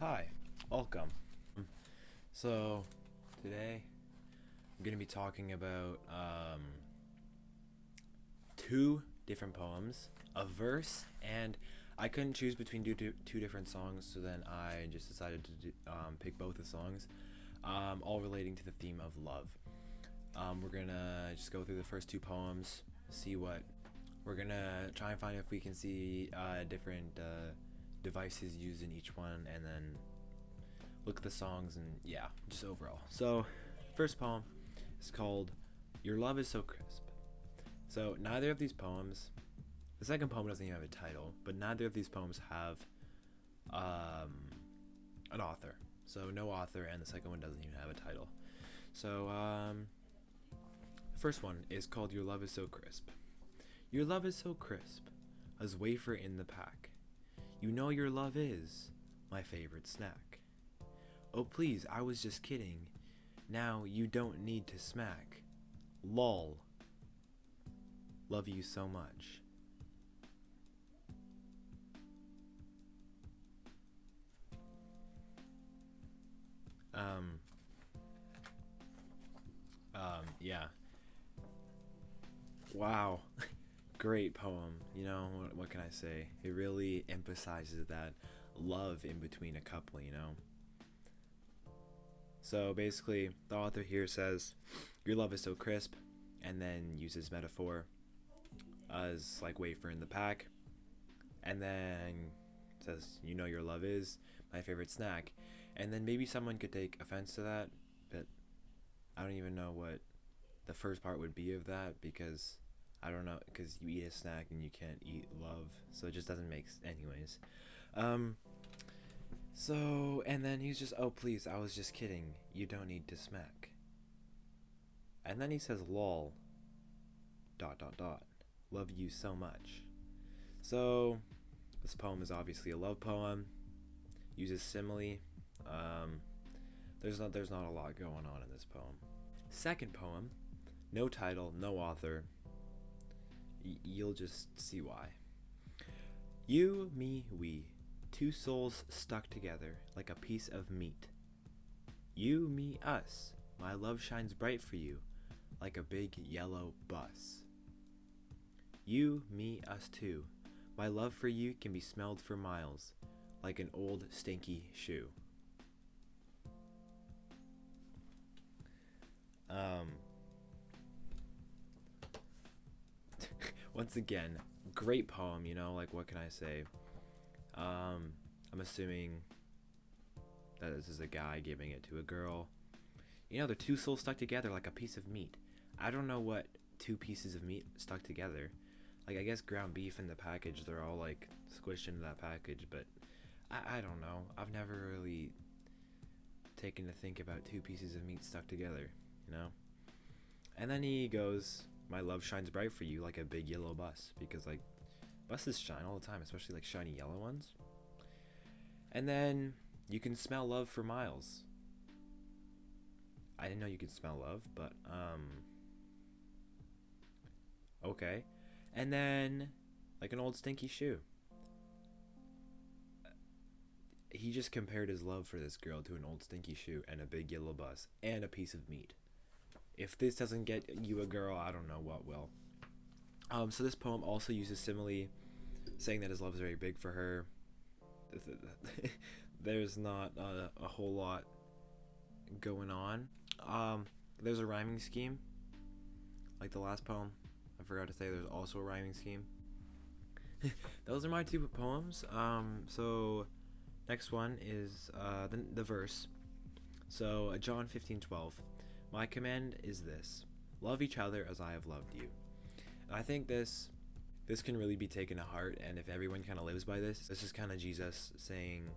Hi, welcome. So, today I'm going to be talking about two different poems, a verse, and I couldn't choose between two different songs, so then I just decided to pick both the songs, all relating to the theme of love. We're going to just go through the first two poems, see what we're going to try and find if we can see different devices used in each one, and then look at the songs and yeah, just overall. So, first poem is called Your Love Is So Crisp. So, neither of these poems, the second poem doesn't even have a title, but neither of these poems have an author. So, no author, and the second one doesn't even have a title. So, the first one is called Your Love Is So Crisp. Your love is so crisp, as wafer in the pack. You know your love is my favorite snack. Oh please, I was just kidding. Now you don't need to smack. Lol. Love you so much. Yeah. Wow. Great poem. You know, what can I say? It really emphasizes that love in between a couple, you know? So basically, the author here says, your love is so crisp, and then uses metaphor as like wafer in the pack, and then says, you know your love is my favorite snack. And then maybe someone could take offense to that, but I don't even know what the first part would be of that, because I don't know, because you eat a snack and you can't eat love, so it just doesn't make anyways. So, and then he's just, oh please, I was just kidding, you don't need to smack. And then he says, lol, ... love you so much. So, this poem is obviously a love poem, uses simile. There's not a lot going on in this poem. Second poem, no title, no author. You'll just see why. You, me, we, two souls stuck together like a piece of meat. You, me, us, my love shines bright for you like a big yellow bus. You, me, us too, my love for you can be smelled for miles like an old stinky shoe. Once again, great poem, you know, like what can I say? I'm assuming that this is a guy giving it to a girl. You know, the two souls stuck together like a piece of meat. I don't know what two pieces of meat stuck together. Like, I guess ground beef in the package, they're all like squished into that package, but I don't know. I've never really taken to think about two pieces of meat stuck together, you know? And then he goes, my love shines bright for you like a big yellow bus, because like buses shine all the time, especially like shiny yellow ones. And then you can smell love for miles. I didn't know you could smell love, but okay. And then like an old stinky shoe. He just compared his love for this girl to an old stinky shoe and a big yellow bus and a piece of meat. If this doesn't get you a girl, I don't know what will. So this poem also uses simile, saying that his love is very big for her. There's not a whole lot going on. There's a rhyming scheme, like the last poem. I forgot to say there's also a rhyming scheme. Those are my two poems. So next one is the verse. So John 15:12. My command is this: love each other as I have loved you. And I think this can really be taken to heart, and if everyone kind of lives by this is kind of Jesus saying,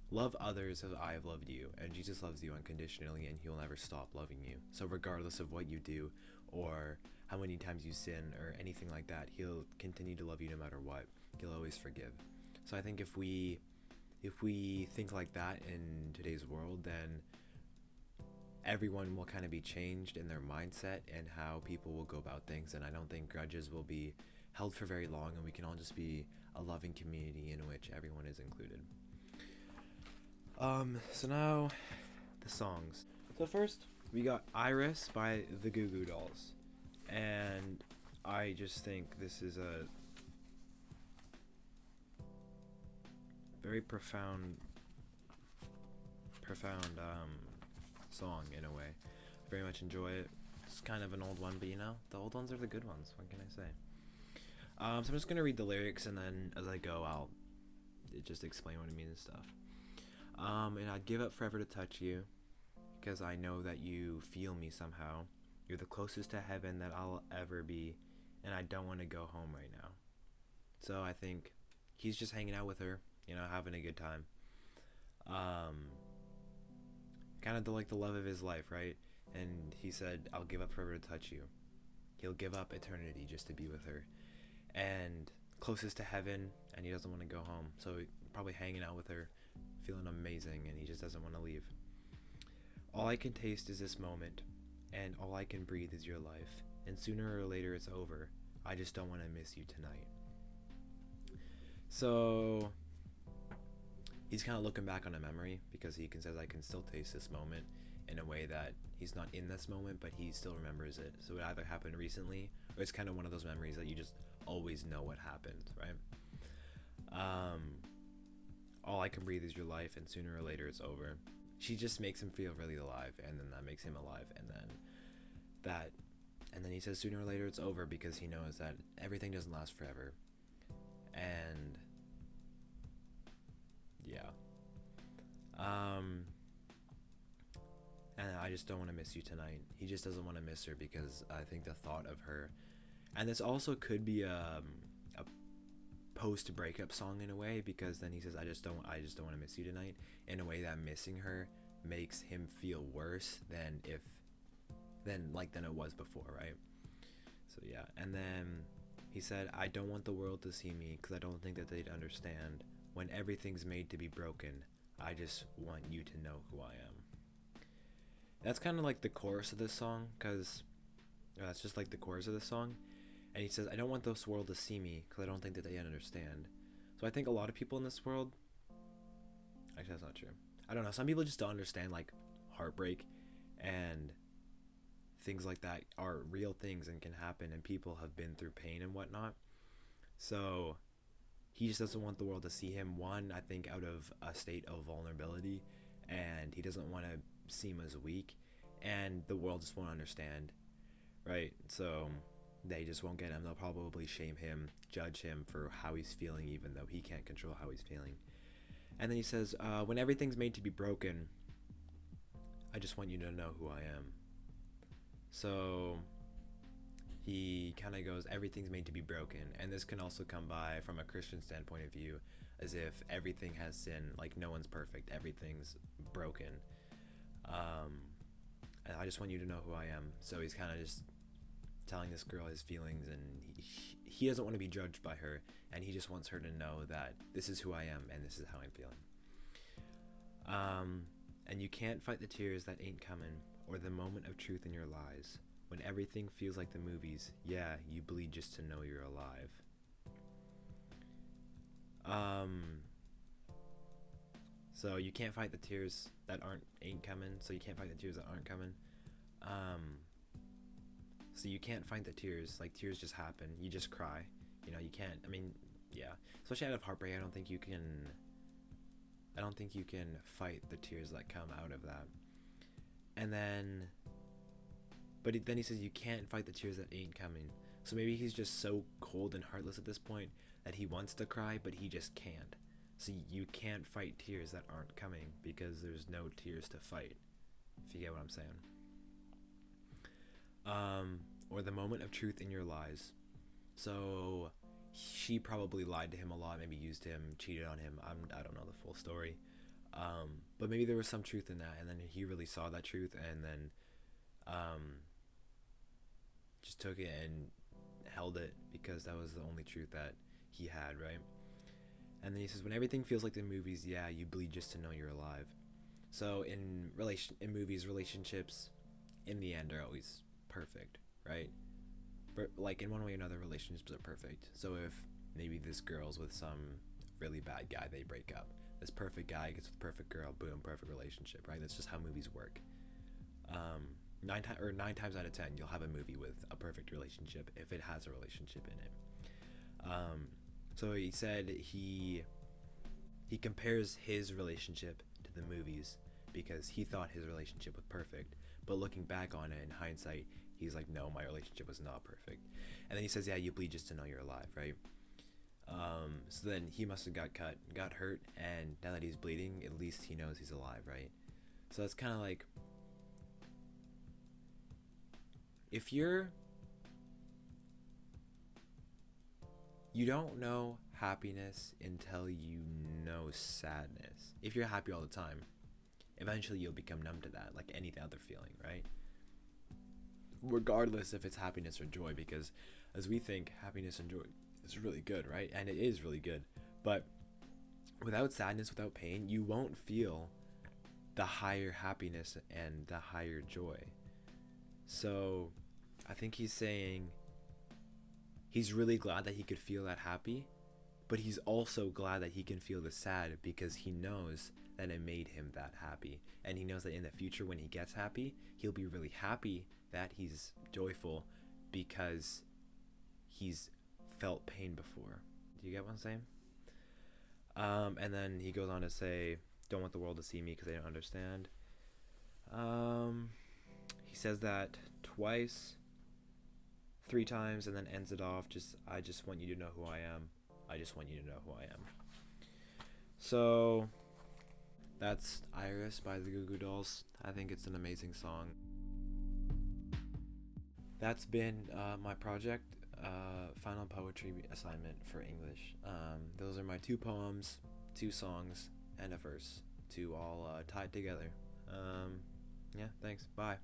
love others as I have loved you. And Jesus loves you unconditionally, and he will never stop loving you. So regardless of what you do or how many times you sin or anything like that, he'll continue to love you no matter what. He'll always forgive. So I think if we think like that in today's world, then everyone will kind of be changed in their mindset and how people will go about things, and I don't think grudges will be held for very long, and we can all just be a loving community in which everyone is included. So now the songs. So first we got Iris by the Goo Goo Dolls, and I just think this is a very profound song in a way. I very much enjoy it. It's kind of an old one, but the old ones are the good ones. What can I say? So I'm just gonna read the lyrics, and then as I go, I'll just explain what it means and stuff. And I'd give up forever to touch you, because I know that you feel me somehow. You're the closest to heaven that I'll ever be, and I don't want to go home right now. So I think he's just hanging out with her, having a good time. Kind of the love of his life, right? And he said, I'll give up forever to touch you. He'll give up eternity just to be with her. And closest to heaven, and he doesn't want to go home. So probably hanging out with her, feeling amazing, and he just doesn't want to leave. All I can taste is this moment, and all I can breathe is your life. And sooner or later it's over. I just don't want to miss you tonight. So he's kind of looking back on a memory, because he says, I can still taste this moment, in a way that he's not in this moment, but he still remembers it. So it either happened recently, or it's kind of one of those memories that you just always know what happened, right? All I can breathe is your life, and sooner or later it's over. She just makes him feel really alive, and then that makes him alive, and then he says sooner or later it's over, because he knows that everything doesn't last forever. And yeah. And I just don't want to miss you tonight. He just doesn't want to miss her, because I think the thought of her, and this also could be a post-breakup song in a way, because then he says, I just don't want to miss you tonight, in a way that missing her makes him feel worse than it was before, right? So yeah. And then he said, I don't want the world to see me, because I don't think that they'd understand. When everything's made to be broken, I just want you to know who I am. That's kind of like the chorus of this song, because that's just like the chorus of this song. And he says, I don't want this world to see me, because I don't think that they understand. So I think a lot of people in this world, actually that's not true, I don't know, some people just don't understand heartbreak, and things like that are real things and can happen, and people have been through pain and whatnot. So he just doesn't want the world to see him, one, I think out of a state of vulnerability, and he doesn't want to seem as weak, and the world just won't understand, right? So they just won't get him. They'll probably shame him, judge him for how he's feeling, even though he can't control how he's feeling. And then he says, when everything's made to be broken, I just want you to know who I am. So he kind of goes, everything's made to be broken. And this can also come by from a Christian standpoint of view, as if everything has sin, no one's perfect, everything's broken. And I just want you to know who I am. So he's kind of just telling this girl his feelings, and he doesn't want to be judged by her, and he just wants her to know that this is who I am, and this is how I'm feeling. And you can't fight the tears that ain't coming, or the moment of truth in your lies. When everything feels like the movies, yeah, you bleed just to know you're alive. So you can't fight the tears that ain't coming, so you can't fight the tears that aren't coming. So you can't fight the tears, tears just happen, you just cry, you can't, yeah, especially out of heartbreak, I don't think you can fight the tears that come out of that. And then, then he says you can't fight the tears that ain't coming, so maybe he's just so cold and heartless at this point that he wants to cry, but he just can't. So you can't fight tears that aren't coming, because there's no tears to fight, if you get what I'm saying. Or the moment of truth in your lies. So she probably lied to him a lot, maybe used him, cheated on him. I don't know the full story. But maybe there was some truth in that, and then he really saw that truth, and then just took it and held it, because that was the only truth that he had, right? And then he says, when everything feels like the movies, yeah, you bleed just to know you're alive. So in movies, relationships in the end are always perfect, right? But in one way or another, relationships are perfect. So if maybe this girl's with some really bad guy, they break up. This perfect guy gets with perfect girl, boom, perfect relationship, right? That's just how movies work. Nine times out of 10, you'll have a movie with a perfect relationship if it has a relationship in it. So he said he compares his relationship to the movies because he thought his relationship was perfect, but looking back on it in hindsight, he's like, no, my relationship was not perfect. And then he says, yeah, you bleed just to know you're alive, right? So then he must have got hurt, and now that he's bleeding, at least he knows he's alive, right? So that's kind of like, if you don't know happiness until you know sadness. If you're happy all the time, eventually you'll become numb to that, like any other feeling, right? Regardless if it's happiness or joy, because as we think, happiness and joy is really good, right? And it is really good. But without sadness, without pain, you won't feel the higher happiness and the higher joy. So I think he's saying he's really glad that he could feel that happy, but he's also glad that he can feel the sad because he knows that it made him that happy. And he knows that in the future when he gets happy, he'll be really happy that he's joyful because he's felt pain before. Do you get what I'm saying? And then he goes on to say, don't want the world to see me because they don't understand. He says that twice, 3 times, and then ends it off, I just want you to know who I am. I just want you to know who I am. So that's Iris by the Goo Goo Dolls. I think it's an amazing song. That's been my project, final poetry assignment for English. Those are my 2 poems, 2 songs, and a verse, 2 all tied together. Yeah, thanks. Bye.